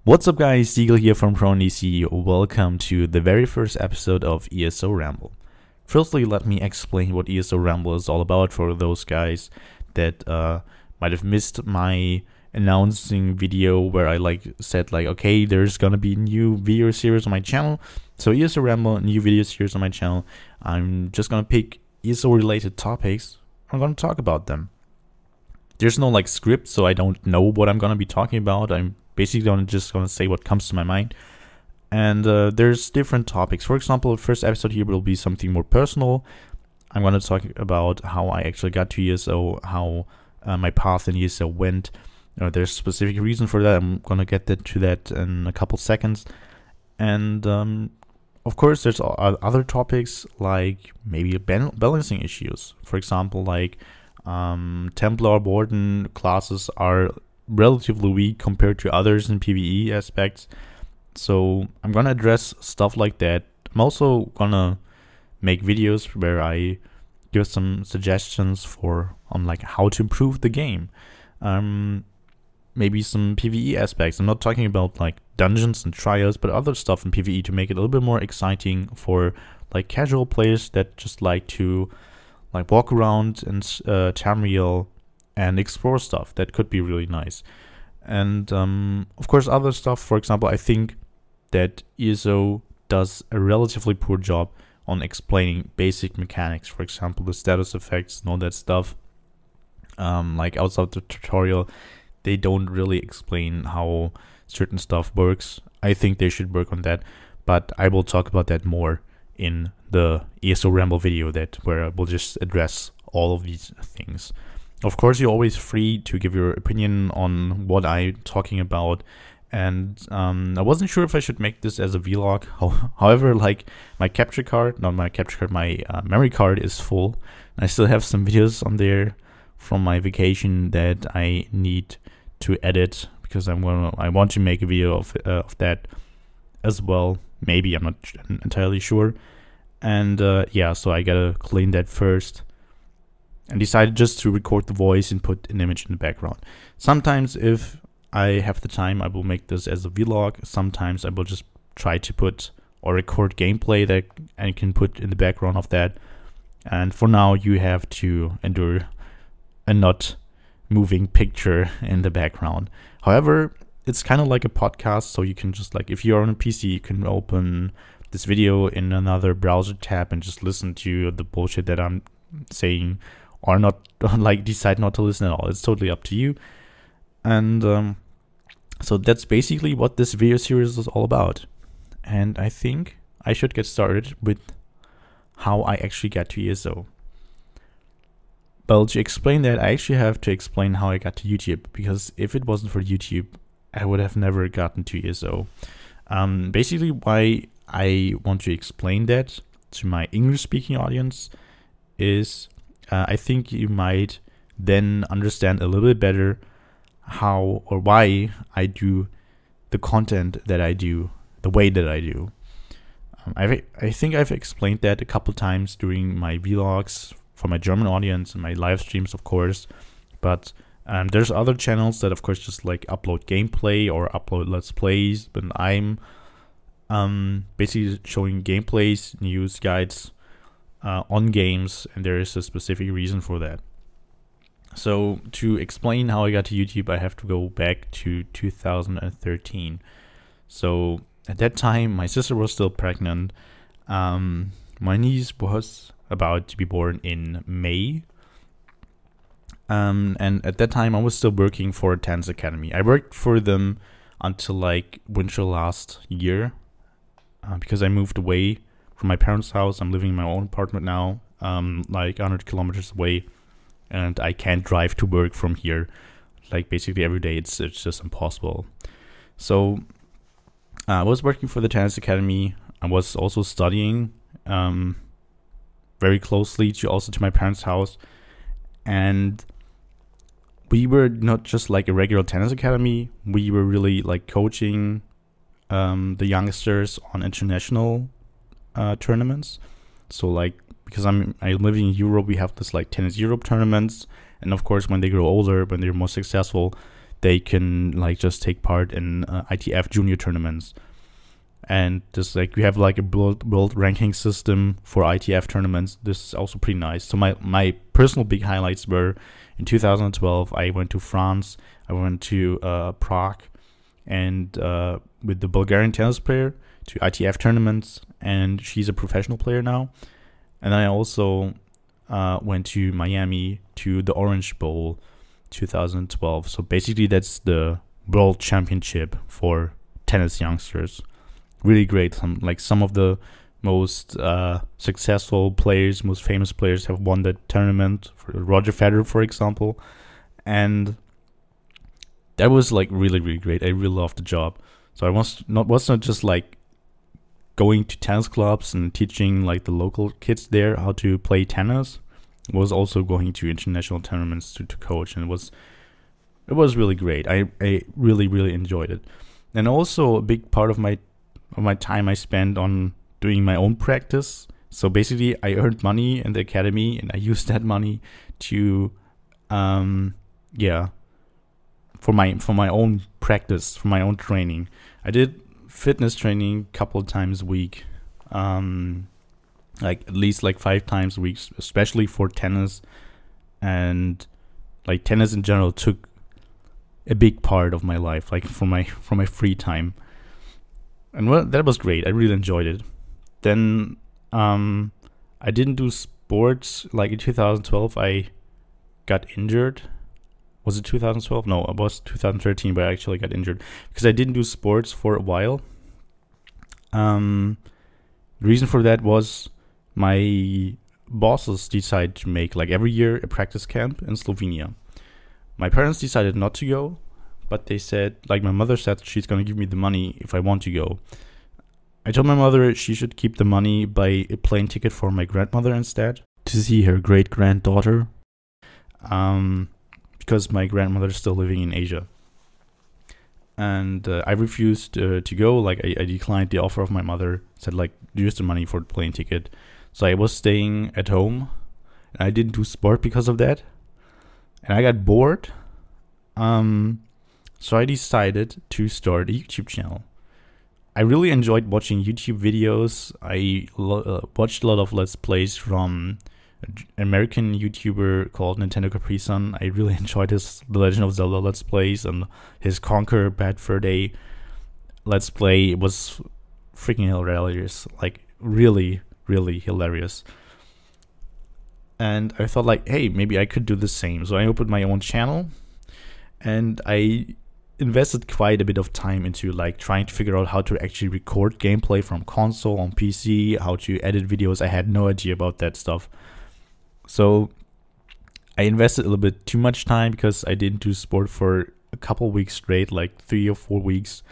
What's up guys, Siegel here from ProNDC. Welcome to the very first episode of ESO Ramble. Firstly, let me explain what ESO Ramble is all about for those guys that might have missed my announcing video where I said okay, there's gonna be new video series on my channel. So ESO Ramble, new video series on my channel. I'm just gonna pick ESO related topics. I'm gonna talk about them. There's no script, so I don't know what I'm gonna be talking about. I'm basically just gonna say what comes to my mind. And there's different topics. For example, the first episode here will be something more personal. I'm gonna talk about how I actually got to ESO, how my path in ESO went. There's a specific reason for that. I'm gonna get to that in a couple seconds. And of course, there's other topics like maybe balancing issues. For example, Templar Warden classes are relatively weak compared to others in PvE aspects. So I'm gonna address stuff like that. I'm also gonna make videos where I give some suggestions on how to improve the game. Maybe some PvE aspects. I'm not talking about dungeons and trials, but other stuff in PvE to make it a little bit more exciting for casual players that just like to walk around and Tamriel and explore stuff. That could be really nice. And of course other stuff. For example, I think that ESO does a relatively poor job on explaining basic mechanics. For example, the status effects and all that stuff. Outside the tutorial, they don't really explain how certain stuff works. I think they should work on that, but I will talk about that more in the ESO Ramble video where I will just address all of these things. Of course, you're always free to give your opinion on what I'm talking about. And I wasn't sure if I should make this as a vlog. However, my capture card, not my capture card, my memory card is full. I still have some videos on there from my vacation that I need to edit because I want to make a video of that as well. Maybe, I'm not entirely sure. And yeah, so I gotta clean that first. And decided just to record the voice and put an image in the background. Sometimes if I have the time, I will make this as a vlog. Sometimes I will just try to put or record gameplay that I can put in the background of that. And for now, you have to endure a not moving picture in the background. However, it's kind of like a podcast, so you can just if you're on a PC, you can open this video in another browser tab and just listen to the bullshit that I'm saying, or not decide not to listen at all. It's totally up to you. And so that's basically what this video series is all about. And I think I should get started with how I actually got to ESO. Well, to explain that, I actually have to explain how I got to YouTube, because if it wasn't for YouTube, I would have never gotten to ESO. Basically, why I want to explain that to my English-speaking audience is I think you might then understand a little bit better how or why I do the content that I do, the way that I do. I think I've explained that a couple times during my vlogs for my German audience and my live streams, of course. But there's other channels that, of course, just upload gameplay or upload let's plays. But I'm basically showing gameplays, news, guides on games, and there is a specific reason for that. So to explain how I got to YouTube, I have to go back to 2013. So at that time, my sister was still pregnant. My niece was about to be born in May. And at that time, I was still working for a tennis academy. I worked for them until winter last year, because I moved away from my parents' house. I'm living in my own apartment now, 100 kilometers away, and I can't drive to work from here. Basically every day, it's just impossible. So I was working for the tennis academy. I was also studying very closely to my parents' house, and we were not just a regular tennis academy. We were really coaching the youngsters on international tournaments. So because I'm living in Europe, we have this Tennis Europe tournaments, and of course when they grow older, when they're more successful, they can like just take part in ITF junior tournaments. And just like we have like a world ranking system for ITF tournaments. This is also pretty nice. So my personal big highlights were in 2012 I went to France, I went to Prague, and with the Bulgarian tennis player to ITF tournaments, and she's a professional player now. And then I also went to Miami to the Orange Bowl 2012. So basically that's the world championship for tennis youngsters. Really great. Some of the most successful players, most famous players have won that tournament. For Roger Federer, for example, and that was like really, really great. I really loved the job. So I was not just like going to tennis clubs and teaching like the local kids there how to play tennis. I was also going to international tournaments to coach, and it was really great. I really, really enjoyed it. And also a big part of my time I spent on doing my own practice. So basically I earned money in the academy, and I used that money to for my own practice, for my own training. I did fitness training a couple of times a week, like at least like 5 times a week, especially for tennis. And like tennis in general took a big part of my life, like for my free time. And well, that was great. I really enjoyed it. Then I didn't do sports. Like in 2012, I got injured. Was it 2012? No, it was 2013, but I actually got injured because I didn't do sports for a while. The reason for that was my bosses decided to make, like every year, a practice camp in Slovenia. My parents decided not to go, but they said, like my mother said, she's going to give me the money if I want to go. I told my mother she should keep the money, buy a plane ticket for my grandmother instead to see her great-granddaughter, because my grandmother is still living in Asia. And I refused to go. Like I declined the offer of my mother, said like use the money for the plane ticket. So I was staying at home, and I didn't do sport because of that. And I got bored. So I decided to start a YouTube channel. I really enjoyed watching YouTube videos. I watched a lot of Let's Plays from an American YouTuber called Nintendo Capri Sun. I really enjoyed his The Legend of Zelda Let's Plays, and his Conquer Bad Fur Day Let's Play. It was freaking hilarious. Like really, really hilarious. And I thought like, hey, maybe I could do the same. So I opened my own channel, and I invested quite a bit of time into like trying to figure out how to actually record gameplay from console on PC, how to edit videos. I had no idea about that stuff. So I invested a little bit too much time because I didn't do sport for a couple weeks straight, like 3 or 4 weeks.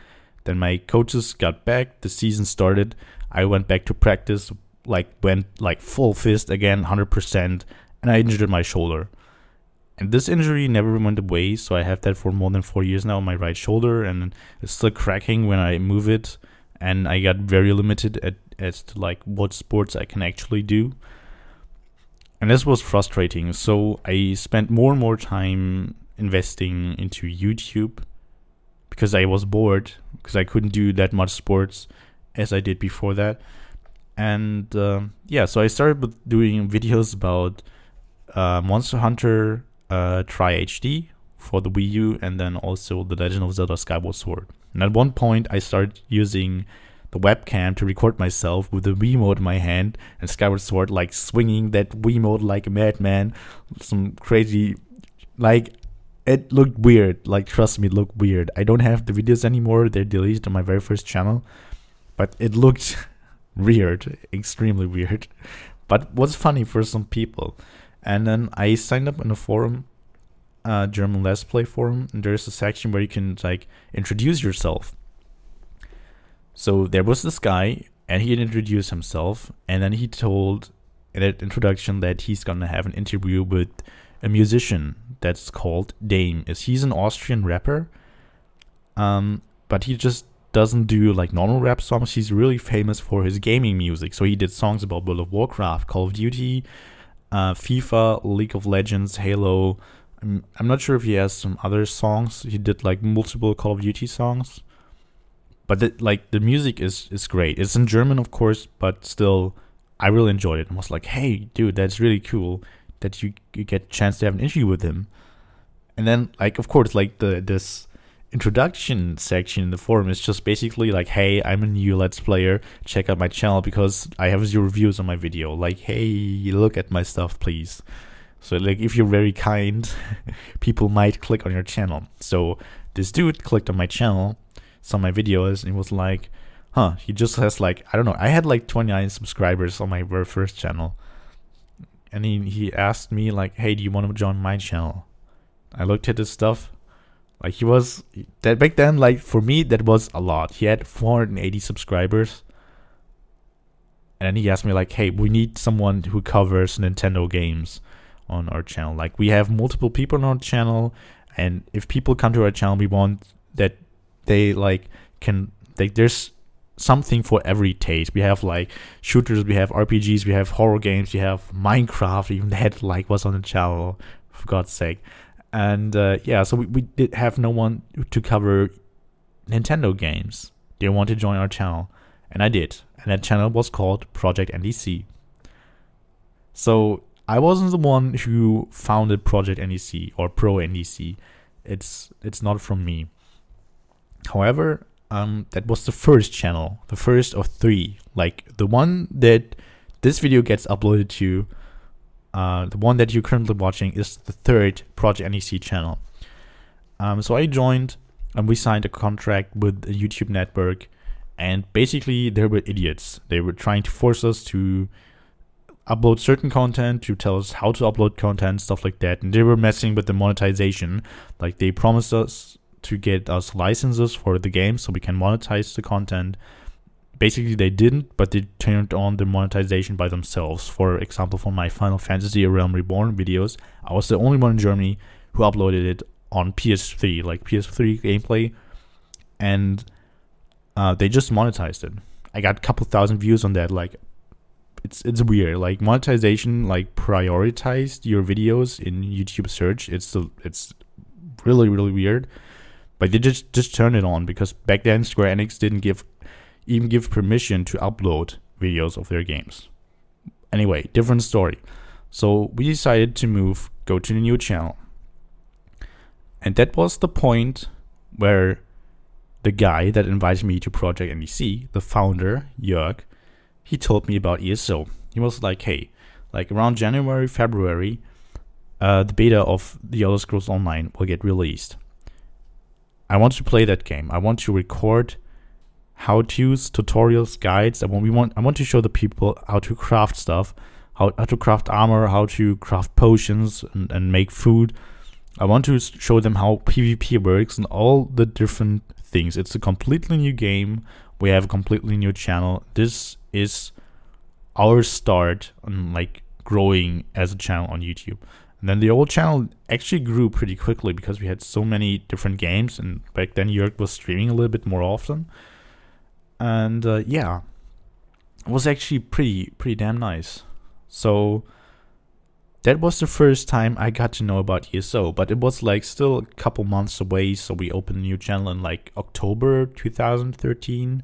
Then my coaches got back, the season started. I went back to practice, went full fist again, 100%, and I injured my shoulder. And this injury never went away, so I have that for more than 4 years now on my right shoulder, and it's still cracking when I move it. And I got very limited as to like what sports I can actually do. And this was frustrating, so I spent more and more time investing into YouTube because I was bored, because I couldn't do that much sports as I did before that. And so I started with doing videos about Monster Hunter Tri HD for the Wii U, and then also The Legend of Zelda Skyward Sword. And at one point I started using the webcam to record myself with the Wiimote in my hand and Skyward Sword, like swinging that Wiimote like a madman. Some crazy, like, it looked weird. Like, trust me, it looked weird. I don't have the videos anymore. They're deleted on my very first channel, but it looked weird, extremely weird, but was funny for some people. And then I signed up in a forum, German Let's Play forum, and there's a section where you can like introduce yourself. So there was this guy, and he introduced himself, and then he told in that introduction that he's gonna have an interview with a musician that's called Dame. He's an Austrian rapper, but he just doesn't do like normal rap songs. He's really famous for his gaming music. So he did songs about World of Warcraft, Call of Duty, FIFA, League of Legends, Halo, I'm not sure if he has some other songs. He did like multiple Call of Duty songs, but the music is great. It's in German, of course, but still, I really enjoyed it. I was like, hey, dude, that's really cool that you get a chance to have an interview with him. And then, like, of course, like this introduction section in the forum is just basically like, hey, I'm a new Let's Player. Check out my channel because I have 0 reviews on my video. Like, hey, look at my stuff, please. So, like, if you're very kind, people might click on your channel. So this dude clicked on my channel, saw my videos, and was like, huh, he just has like, I don't know, I had like 29 subscribers on my very first channel. And he asked me like, hey, do you want to join my channel? I looked at his stuff. Like, he was, that back then, like, for me, that was a lot. He had 480 subscribers. And then he asked me like, hey, we need someone who covers Nintendo games on our channel. Like, we have multiple people on our channel, and if people come to our channel, we want that they like can, like, there's something for every taste. We have like shooters, we have RPGs, we have horror games, we have Minecraft, even that like was on the channel, for God's sake. And yeah, so we did have no one to cover Nintendo games. They wanted to join our channel, and I did. And that channel was called Project NDC. So I wasn't the one who founded Project NDC or Pro NDC. It's not from me. However, that was the first channel, the first of 3. Like, the one that this video gets uploaded to, the one that you're currently watching is the 3rd Project NEC channel. So I joined, and we signed a contract with a YouTube network, and basically they were idiots. They were trying to force us to upload certain content, to tell us how to upload content, stuff like that, and they were messing with the monetization. Like, they promised us to get us licenses for the game so we can monetize the content. Basically, they didn't, but they turned on the monetization by themselves. For example, for my Final Fantasy Realm Reborn videos, I was the only one in Germany who uploaded it on PS3, like PS3 gameplay, and they just monetized it. I got a couple thousand views on that. Like, it's weird. Like, monetization like prioritized your videos in YouTube search. It's really weird. But they just turned it on because back then Square Enix didn't even give permission to upload videos of their games. Anyway, different story. So we decided to go to the new channel. And that was the point where the guy that invited me to Project NDC, the founder, Jörg, he told me about ESO. He was like, hey, like around January, February, the beta of The Elder Scrolls Online will get released. I want to play that game. I want to record how-tos, tutorials, guides. I want to show the people how to craft stuff, how to craft armor, how to craft potions and make food. I want to show them how PvP works and all the different things. It's a completely new game. We have a completely new channel. This is our start on like growing as a channel on YouTube. And then the old channel actually grew pretty quickly because we had so many different games, and back then Jörg was streaming a little bit more often. And yeah, it was actually pretty damn nice. So that was the first time I got to know about ESO, but it was like still a couple months away. So we opened a new channel in like October 2013.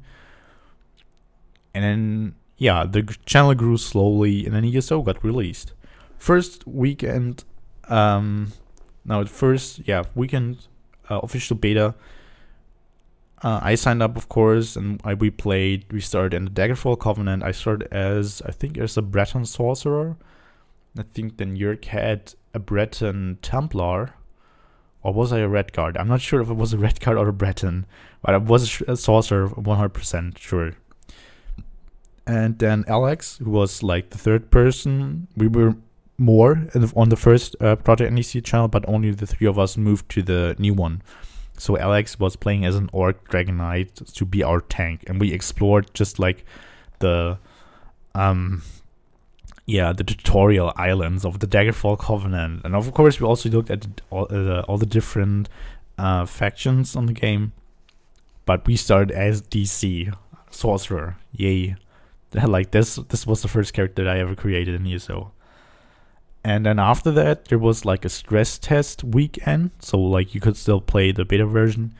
And then, yeah, the channel grew slowly, and then ESO got released. First weekend, weekend official beta. I signed up, of course, and we started in the Daggerfall Covenant. I started as a Breton sorcerer. I think then Jörg had a Breton Templar, or was I a Red Guard? I'm not sure if it was a Red Guard or a Breton, but I was a sorcerer, 100% sure. And then Alex, who was like the 3rd person. We were more on the first Project NEC channel, but only the 3 of us moved to the new one. So Alex was playing as an Orc Dragon Knight to be our tank, and we explored just like the tutorial islands of the Daggerfall Covenant, and of course we also looked at all the different factions on the game. But we started as DC sorcerer, yay! Like this was the first character that I ever created in ESO. And then after that, there was like a stress test weekend, so like you could still play the beta version.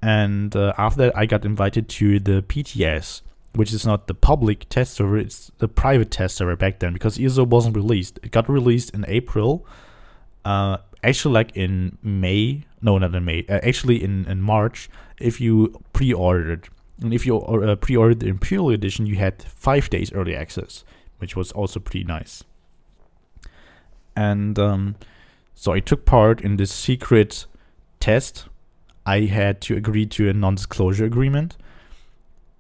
And after that, I got invited to the PTS, which is not the public test server, it's the private test server back then, because ESO wasn't released. It got released in April, actually like in May, no, not in May, actually in March, if you pre-ordered. And if you pre-ordered the Imperial Edition, you had 5 days early access, which was also pretty nice. And so I took part in this secret test. I had to agree to a non-disclosure agreement.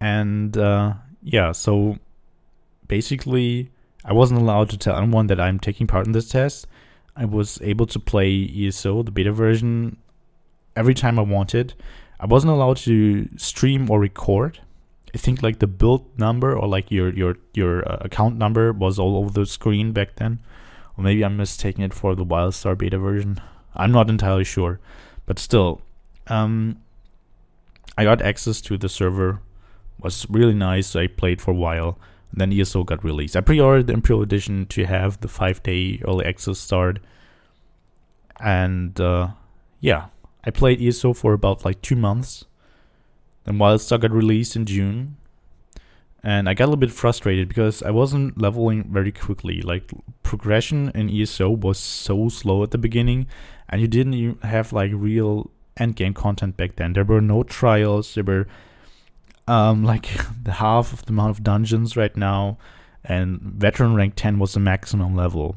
And yeah, so basically I wasn't allowed to tell anyone that I'm taking part in this test. I was able to play ESO, the beta version, every time I wanted. I wasn't allowed to stream or record. I think like the build number or like your account number was all over the screen back then. Or maybe I'm mistaking it for the Wildstar beta version. I'm not entirely sure. But still, I got access to the server. Was really nice. I played for a while. And then ESO got released. I pre-ordered the Imperial Edition to have the 5-day early access start. And yeah, I played ESO for about like 2 months. Then Wildstar got released in June. And I got a little bit frustrated because I wasn't leveling very quickly. Like progression in ESO was so slow at the beginning, and you didn't even have like real endgame content back then. There were no trials. There were like the half of the amount of dungeons right now, and veteran rank 10 was the maximum level.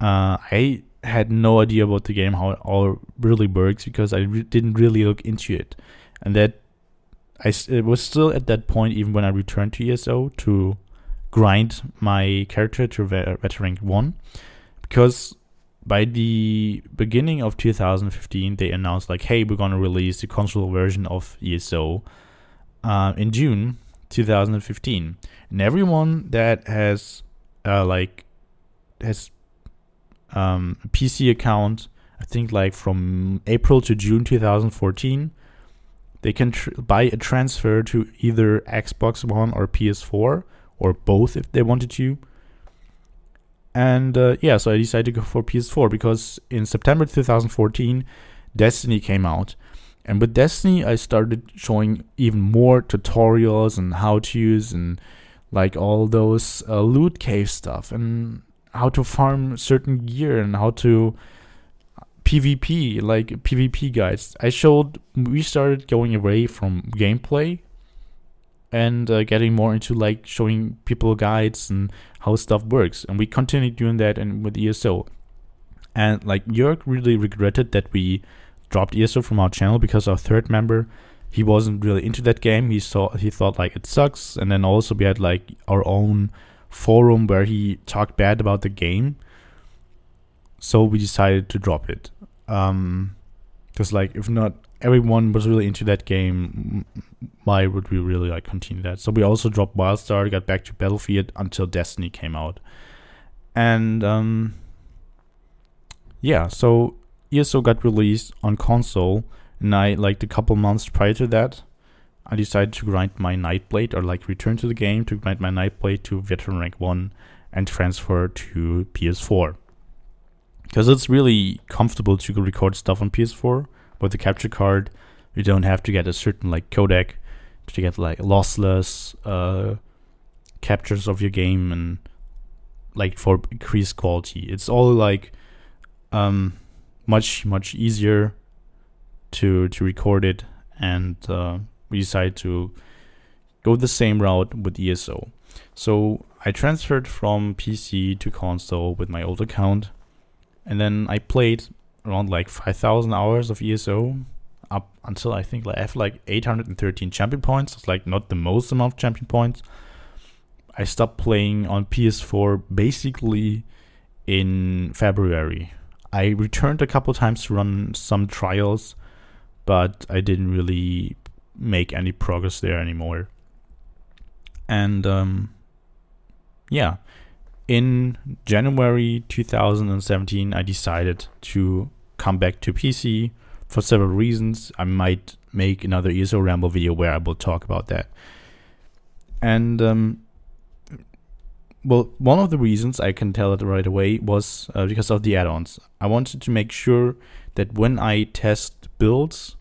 I had no idea about the game, how it all really works, because I didn't really look into it, and that it was still at that point, even when I returned to ESO, to grind my character to veteran rank 1, because by the beginning of 2015 they announced like, hey, we're gonna release the console version of ESO in June 2015, and everyone that has a PC account, I think like from April to June 2014, they can buy a transfer to either Xbox One or PS4, or both if they wanted to. And yeah, so I decided to go for PS4 because in September 2014, Destiny came out. And with Destiny, I started showing even more tutorials and how-tos and like all those loot cave stuff and how to farm certain gear and how to PvP, like PvP guides. We started going away from gameplay and getting more into like showing people guides and how stuff works. And we continued doing that and with ESO. And like Jörg really regretted that we dropped ESO from our channel, because our third member, he wasn't really into that game. He thought like it sucks. And then also we had like our own forum where he talked bad about the game. So we decided to drop it. Because like if not everyone was really into that game, why would we really like continue that? So we also dropped Wildstar, got back to Battlefield until Destiny came out. And yeah, so ESO got released on console, and I like a couple months prior to that, I decided to grind my Nightblade, or like return to the game to grind my Nightblade to veteran rank 1 and transfer to PS4. Because it's really comfortable to record stuff on PS4 with the capture card. You don't have to get a certain like codec to get like lossless captures of your game and like for increased quality. It's all like much easier to record it, and we decided to go the same route with ESO. So I transferred from PC to console with my old account. And then I played around like 5,000 hours of ESO up until I think like I have like 813 champion points. It's like not the most amount of champion points. I stopped playing on PS4 basically in February. I returned a couple times to run some trials, but I didn't really make any progress there anymore. And yeah. In January 2017, I decided to come back to PC for several reasons. I might make another ESO Ramble video where I will talk about that. And well, one of the reasons I can tell it right away was because of the add-ons. I wanted to make sure that when I test builds,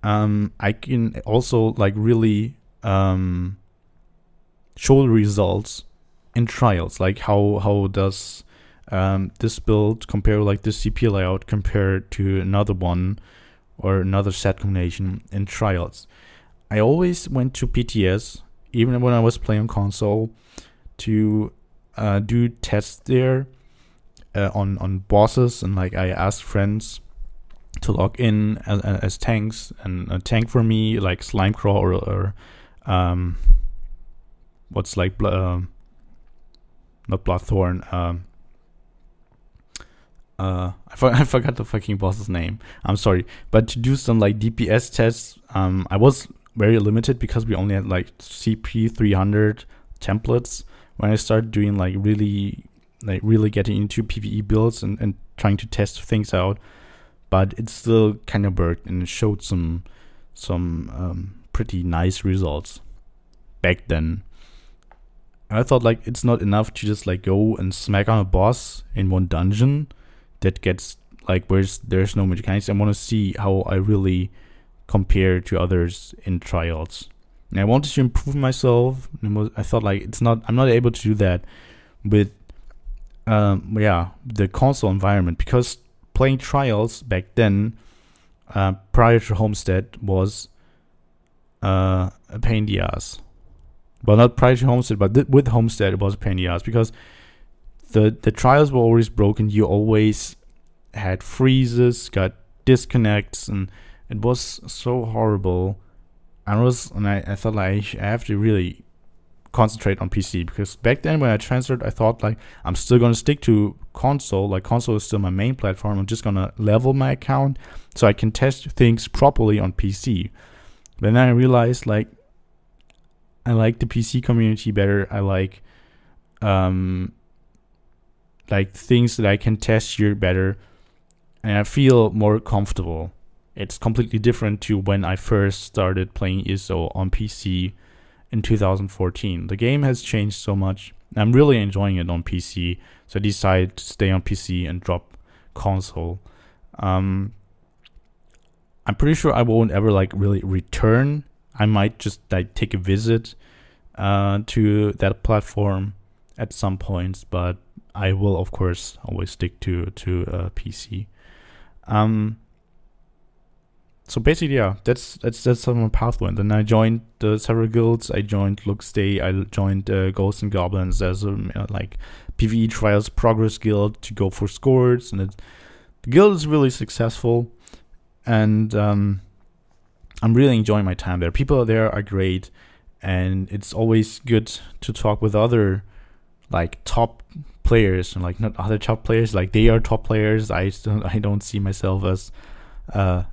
I can also like really show the results in trials. Like how does this build compare, like this CPU layout compared to another one or another set combination in trials. I always went to PTS, even when I was playing console, to do tests there on bosses, and like I asked friends to log in as tanks, and a tank for me like Slimecraw or what's like not Bloodthorn. I forgot the fucking boss's name. I'm sorry, but to do some like DPS tests, I was very limited because we only had like CP 300 templates. When I started doing like really getting into PvE builds and trying to test things out, but it still kind of worked, and it showed some pretty nice results back then. I thought like it's not enough to just like go and smack on a boss in one dungeon that gets like where there's no mechanics. I want to see how I really compare to others in trials. And I wanted to improve myself. I thought like I'm not able to do that with the console environment, because playing trials back then prior to Homestead was a pain in the ass. Well, not prior to Homestead, but with Homestead it was a pain in the ass, because the trials were always broken. You always had freezes, got disconnects, and it was so horrible. I thought like I have to really concentrate on PC, because back then when I transferred, I thought like I'm still gonna stick to console. Like console is still my main platform. I'm just gonna level my account so I can test things properly on PC. But then I realized like I like the PC community better. I like things that I can test here better, and I feel more comfortable. It's completely different to when I first started playing ESO on PC in 2014. The game has changed so much. I'm really enjoying it on PC, so I decided to stay on PC and drop console. I'm pretty sure I won't ever like really return. I might just like take a visit to that platform at some points, but I will of course always stick to PC. So basically, yeah, that's how my path went. And I joined several guilds. I joined Lux Day. I joined Ghosts and Goblins as a like PvE Trials Progress Guild to go for scores, and the guild is really successful, and I'm really enjoying my time there. People there are great, and it's always good to talk with other like top players, and like not other top players, like they are top players. I don't see myself as a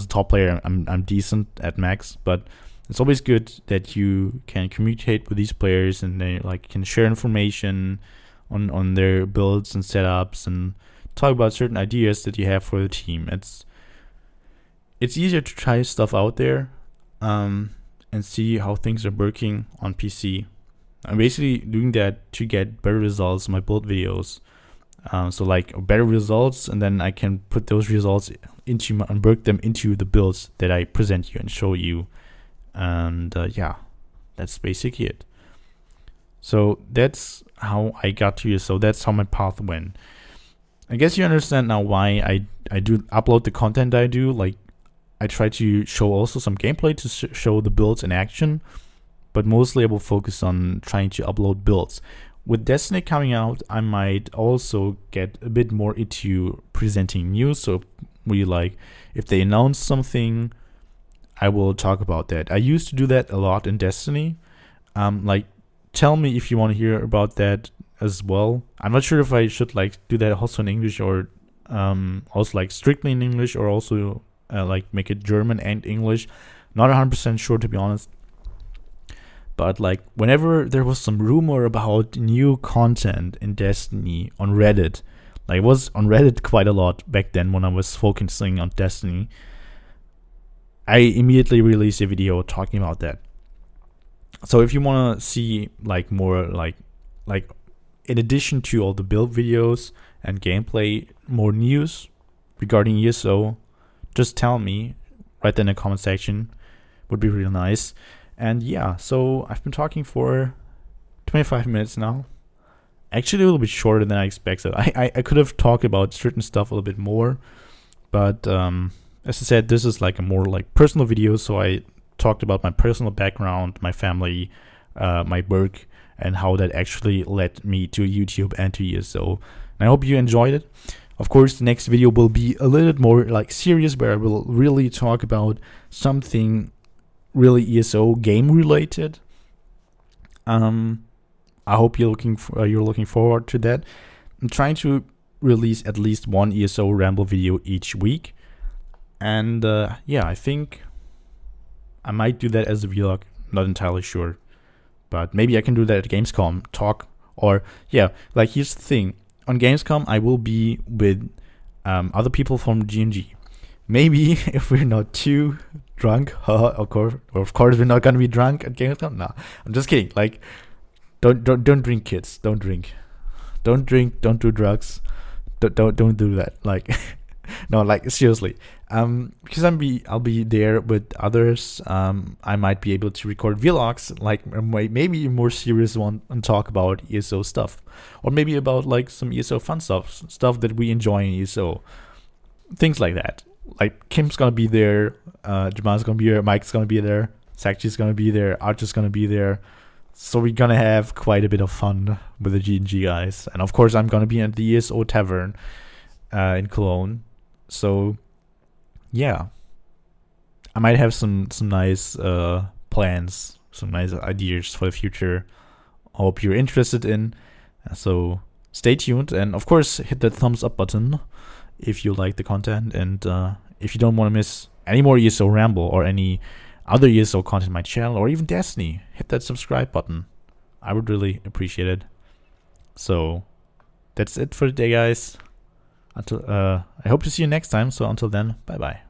top player. I'm decent at max, but it's always good that you can communicate with these players, and they like can share information on their builds and setups, and talk about certain ideas that you have for the team. It's easier to try stuff out there and see how things are working on PC. I'm basically doing that to get better results in my build videos. So like better results, and then I can put those results into and work them into the builds that I present you and show you. And yeah, that's basically it. So that's how I got to you. So that's how my path went. I guess you understand now why I do upload the content I do. Like I try to show also some gameplay to show the builds in action, but mostly I will focus on trying to upload builds. With Destiny coming out, I might also get a bit more into presenting news. So we like, if they announce something, I will talk about that. I used to do that a lot in Destiny. Like, tell me if you want to hear about that as well. I'm not sure if I should like do that also in English, or also like strictly in English, or also like make it German and English. Not 100% sure, to be honest. But like whenever there was some rumor about new content in Destiny on Reddit, like it was on Reddit quite a lot back then when I was focusing on Destiny, I immediately released a video talking about that. So if you want to see like more like like in addition to all the build videos and gameplay, more news regarding ESO, just tell me right there in the comment section. Would be really nice. And yeah, so I've been talking for 25 minutes now. Actually a little bit shorter than I expected. I could have talked about certain stuff a little bit more, but as I said, this is like a more like personal video, so I talked about my personal background, my family, my work, and how that actually led me to YouTube and to ESO. And I hope you enjoyed it. Of course, the next video will be a little bit more like serious, where I will really talk about something really ESO game related. I hope you're looking forward to that. I'm trying to release at least one ESO Ramble video each week, and yeah, I think I might do that as a vlog. Not entirely sure, but maybe I can do that at Gamescom talk. Or yeah, like here's the thing: on Gamescom I will be with other people from GNG. Maybe if we're not too drunk, of course we're not gonna be drunk at Gamescom. No, I'm just kidding. Like, don't drink, kids. Don't drink. Don't do drugs. Don't do that. Like, no, like seriously. Because I'll be there with others. I might be able to record vlogs, like maybe a more serious one, and talk about ESO stuff, or maybe about like some ESO fun stuff that we enjoy in ESO, things like that. Like Kim's gonna be there, Jamal's gonna be there, Mike's gonna be there, Sakchi's gonna be there, Archer's gonna be there. So we're gonna have quite a bit of fun with the GNG guys. And of course I'm gonna be at the ESO Tavern in Cologne. So yeah, I might have some nice plans, some nice ideas for the future. I hope you're interested in. So stay tuned, and of course hit that thumbs up button if you like the content, and if you don't want to miss any more ESO Ramble or any other ESO content on my channel, or even Destiny, hit that subscribe button. I would really appreciate it. So that's it for today, guys. Until I hope to see you next time. So until then, bye bye.